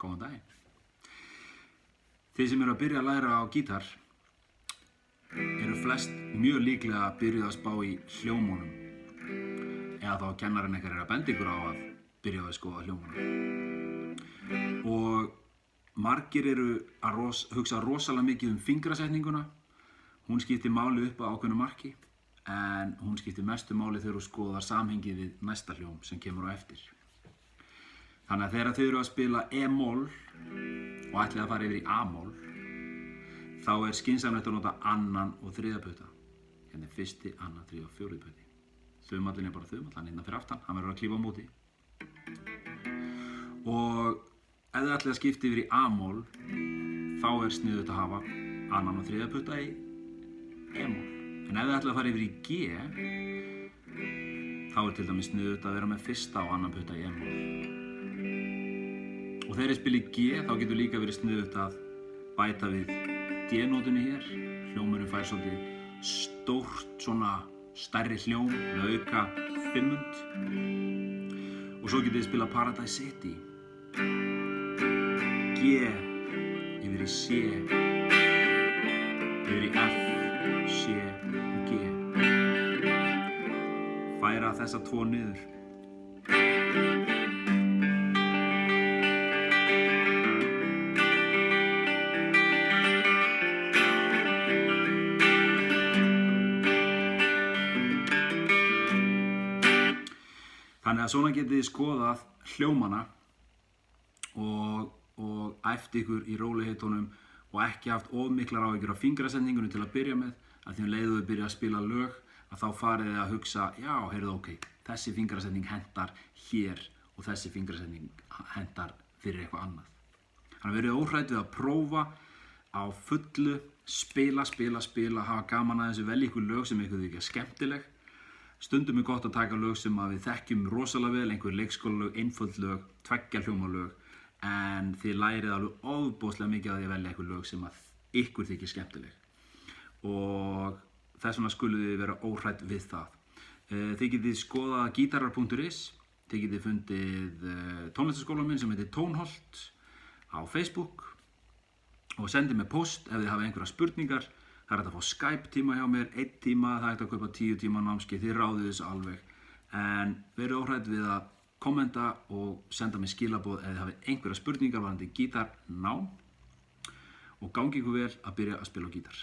Góðan daginn. Þið sem eru að byrja að læra á gítar eru flest mjög líklega að byrja að spá í hljómunum eða þá kennarinn ykkar er að benda ykkur á að byrja að skoða hljómunum. Og margir eru að hugsa rosalega mikið fingrasetninguna. Hún skiptir máli upp á ákveðnu marki en hún skiptir mestu máli þegar þú skoðar samhengið við næsta hljóm sem kemur á eftir. Þannig að þegar þið eru að spila E-moll og ætlið að fara yfir í A-moll, þá er skynsamlegt að nota annan og þriðja putta. Hérna er fyrsti, annar, þriðja og fjórði putti. Þumallinn er bara þumall, hann innan fyrir aftan, hann verður að klífa á móti. Og ef þið ætlið að skipta yfir í A-moll, þá er sniðugt að hafa annan og þriðja putta í E-moll. En ef þið ætlið að fara yfir í G, þá er til dæmis sniðugt að vera með fyrsta og annan putta í E-moll. Og þegar ég spila í G, þá getur líka verið sniðugt að bæta við D-nótunni hér. Hljómurinn fær svolítið stórt, svona stærri hljóm með auka fimmund. Og svo getið þið spila Paradise City. G, yfir í C, yfir í F, C og G. Færa þessa tvo niður. Þannig að svona getið þið skoðað hljómana og æft ykkur í rólegheitunum og ekki haft of miklar áhyggjur af fingrasetningunni til að byrja með, að því leiðu þið byrja að spila lög að þá farið þið að hugsa, já, heyrðu, ok, þessi fingrasetning hentar hér og þessi fingrasetning hentar fyrir eitthvað annað. Þannig að verið óhrædd við að prófa á fullu, spila, hafa gaman að þessu, velja ykkur lög sem ykkur þykja skemmtileg. Stundum er gott að taka lög sem að við þekkjum rosalega vel, einhver leikskólalög, einföld lög, tveggja hljómalög, en þið lærið alveg ofboðslega mikið að því að velja einhver lög sem að ykkur þykir skemmtileg. Og þess vegna skuluð þið vera óhrædd við það. Þið getið skoðað gitarar.is, þið getið fundið tónlistarskólann minn sem heitir Tónholt á Facebook og sendið mér post ef þið hafa einhverja spurningar. Það er hægt að fá Skype tíma hjá mér, 1 tíma, það er hægt að kaupa 10 tíma námskeið, þið ráðið þessu alveg. En verið óhrædd við að kommenta og senda mér skilaboð ef þið hafið einhverja spurningar varðandi gítarnám og gangi ykkur vel að byrja að spila á gítar.